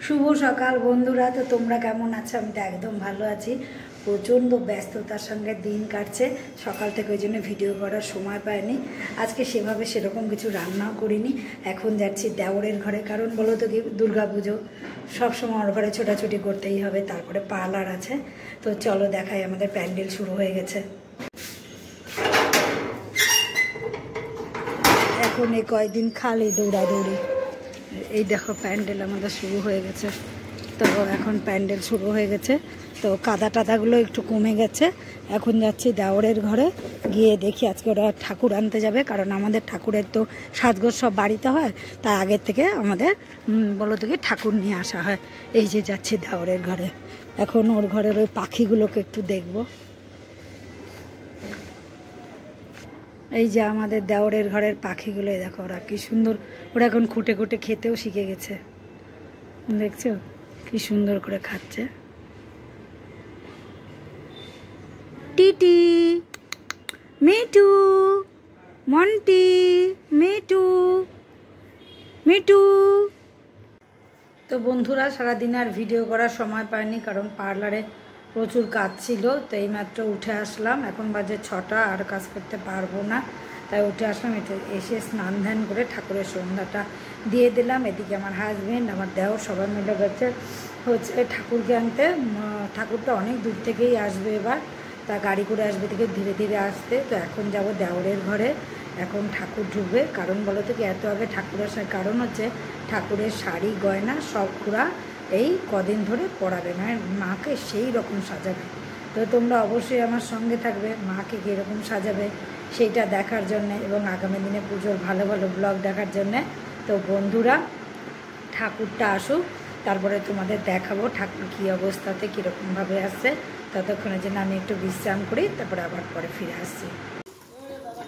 শুভ সকাল বন্ধুরা। তো তোমরা কেমন আছো? আমি তো একদম ভালো আছি। প্রচণ্ড ব্যস্ততার সঙ্গে দিন কাটছে সকাল থেকে, ওই জন্য ভিডিও করার সময় পাইনি। আজকে সেরকম কিছু রান্নাও করিনি। এখন যাচ্ছি দেওরের ঘরে, কারণ বলো তো কি, দুর্গা পুজো সবসময় ওর ঘরে ছোটাছুটি করতেই হবে, তারপরে পার্লার আছে। তো চলো দেখাই, আমাদের প্যান্ডেল শুরু হয়ে গেছে। এখন এই কয়েকদিন খালি দৌড়াদৌড়ি। এই দেখো প্যান্ডেল আমাদের শুরু হয়ে গেছে। তো এখন প্যান্ডেল শুরু হয়ে গেছে, তো কাদা টাদাগুলো একটু কমে গেছে। এখন যাচ্ছি দেওরের ঘরে, গিয়ে দেখি আজকে ওরা ঠাকুর আনতে যাবে, কারণ আমাদের ঠাকুরের তো সাজগোজ সব বাড়িতে হয়, তাই আগের থেকে আমাদের বলো থেকে ঠাকুর নিয়ে আসা হয়। এই যে যাচ্ছি দেওরের ঘরে, এখন ওর ঘরের ওই পাখিগুলোকে একটু দেখবো। এই যে আমাদের দেওরের ঘরের পাখিগুলো, দেখো ওরা কি সুন্দর, ওরা এখন খুঁটে খুঁটে খেতেও শিখে গেছে। দেখছো কি সুন্দর করে খাচ্ছে। টিটি, মিঠু, মন্টি, মিঠু, মিঠু। তো বন্ধুরা, সারাদিন আর ভিডিও করার সময় পাইনি, কারণ পার্লারে প্রচুর কাজ ছিল। তো এইমাত্র উঠে আসলাম, এখন বাজে 6টা, আর কাজ করতে পারবো না, তাই উঠে আসলাম। এসে স্নান ধ্যান করে ঠাকুরের সন্ধ্যাটা দিয়ে দিলাম। এদিকে আমার হাজবেন্ড, আমার দেওর সবাই মিলে হচ্ছে ঠাকুরকে আনতে। ঠাকুরটা অনেক দূর থেকেই আসবে এবার, তা গাড়ি করে আসবে থেকে ধীরে ধীরে আসতে। তো এখন যাব দেওরের ঘরে, এখন ঠাকুর ঢুকবে। কারণ বলো তো কি, এত আগে ঠাকুর আসার কারণ হচ্ছে ঠাকুরের শাড়ি গয়না সব পুরা এই কদিন ধরে পড়াবে, মানে মাকে সেই রকম সাজাবে। তো তোমরা অবশ্যই আমার সঙ্গে থাকবে, মাকে কীরকম সাজাবে সেইটা দেখার জন্যে, এবং আগামী দিনে পুজোর ভালো ভালো ব্লগ দেখার জন্যে। তো বন্ধুরা, ঠাকুরটা আসুক, তারপরে তোমাদের দেখাবো ঠাকুর কী অবস্থাতে কীরকমভাবে আসছে। ততক্ষণের জন্য আমি একটু বিশ্রাম করি, তারপরে আবার পরে ফিরে আসছি।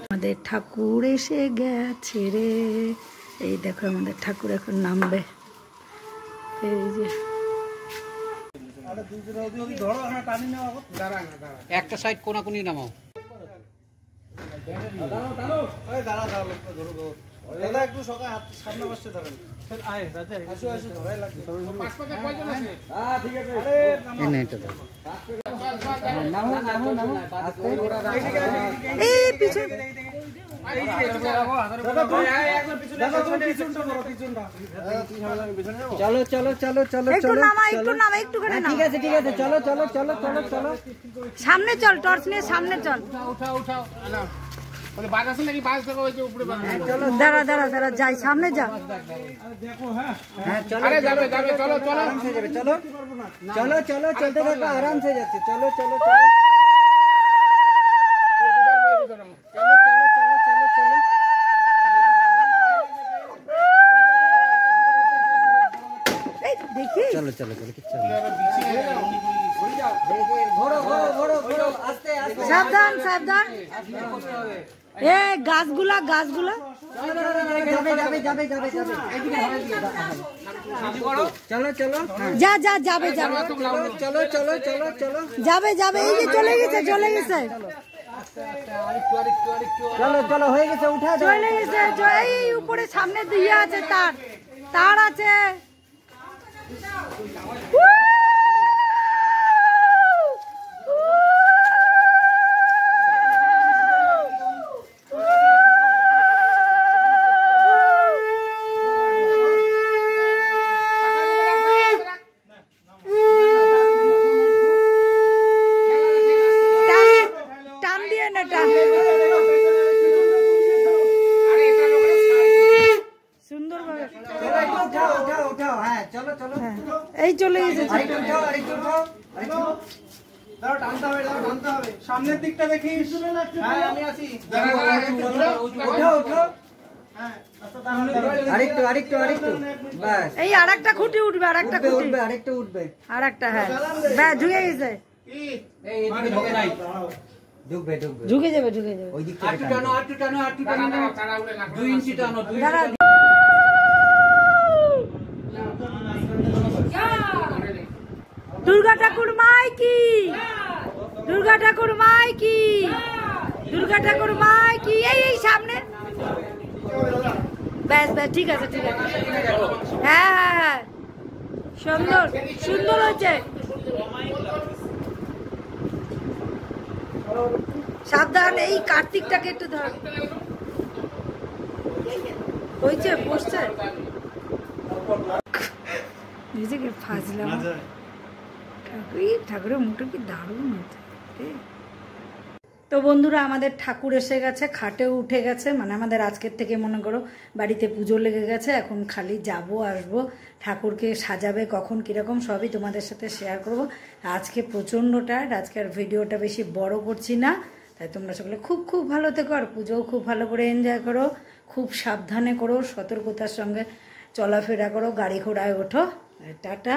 আমাদের ঠাকুর এসে গেছে রে। এই দেখো আমাদের ঠাকুর এখন নামবে। এই যে একটা সাইড কোনাকুনি নামাও। দাদা একটু সকাল সামনে বসতে থাকেন। চলো চলো চলো চলো চলো, ঠিক আছে ঠিক আছে, চলো চলো চলো চলো চলো, সামনে চল, টর্চ নিয়ে সামনে চল। দাঁড়া দাঁড়া দাঁড়া, যাই সামনে যা। চলো চলো চলো চলো চলো, চলতে থাকো, আরাম से যাচ্ছে। চলো চলো চলো চলো চলো চলো চলো চলো। দেখি চলো চলো চলো চলো, সাবধান সাবধান। এ গাছগুলা গাছগুলা, চলো চলো যা যা, যাবে যাবে, চলো চলো চলো চলো যাবে যাবে। এই যে চলে গেছে চলে গেছে চলো চলো, হয়ে গেছে, উঠা দাও। চলে গেছে। এই উপরে সামনে দিয়ে আছে, তার তার আছে। টান দিয়ে না, টান সুন্দর ভাবে। এই চলে গেছে। সামনের দিকটা দেখি। আমি আছি। আরেকটু আরেকটু আরেকটু, বাস। এই আরেকটা খুঁটি উঠবে, আরেকটা খুঁটি উঠবে, আরেকটু উঠবে, আরেকটা। হ্যাঁ ব্যাস, ঢুকে গেছে। ঢুকবে ঢুকবে, ঢুকে যাবে ঢুকে যাবে। ওই দিক থেকে টানো, আটটু টানো, আটটু টানো, 2 ইঞ্চি টানো, 2 দাঁড়া। দুর্গা ঠাকুর মাই কি, দুর্গা ঠাকুর মাই কি, দুর্গা ঠাকুর মাই কি। এই সামনে, ব্যাস ব্যাস, ঠিক আছে ঠিক আছে। হ্যাঁ হ্যাঁ হ্যাঁ, সুন্দর সুন্দর হয়েছে। সাবধান, এই কার্তিকটাকে একটু ধর। হয়েছে বসছে নিজেকে ফাজলাম। ঠাকুরের মুখটা কি দারুণ হচ্ছে। তো বন্ধুরা আমাদের ঠাকুর এসে গেছে, খাটেও উঠে গেছে, মানে আমাদের আজকের থেকে মনে করো বাড়িতে পুজো লেগে গেছে। এখন খালি যাব আসবো, ঠাকুরকে সাজাবে কখন কীরকম সবই তোমাদের সাথে শেয়ার করব। আজকে প্রচণ্ড টায়ার্ড, আজকে আর ভিডিওটা বেশি বড় করছি না। তাই তোমরা সকলে খুব খুব ভালো থেকো, আর পুজোও খুব ভালো করে এনজয় করো, খুব সাবধানে করো, সতর্কতার সঙ্গে চলাফেরা করো, গাড়ি ঘোড়ায় ওঠো। টাটা।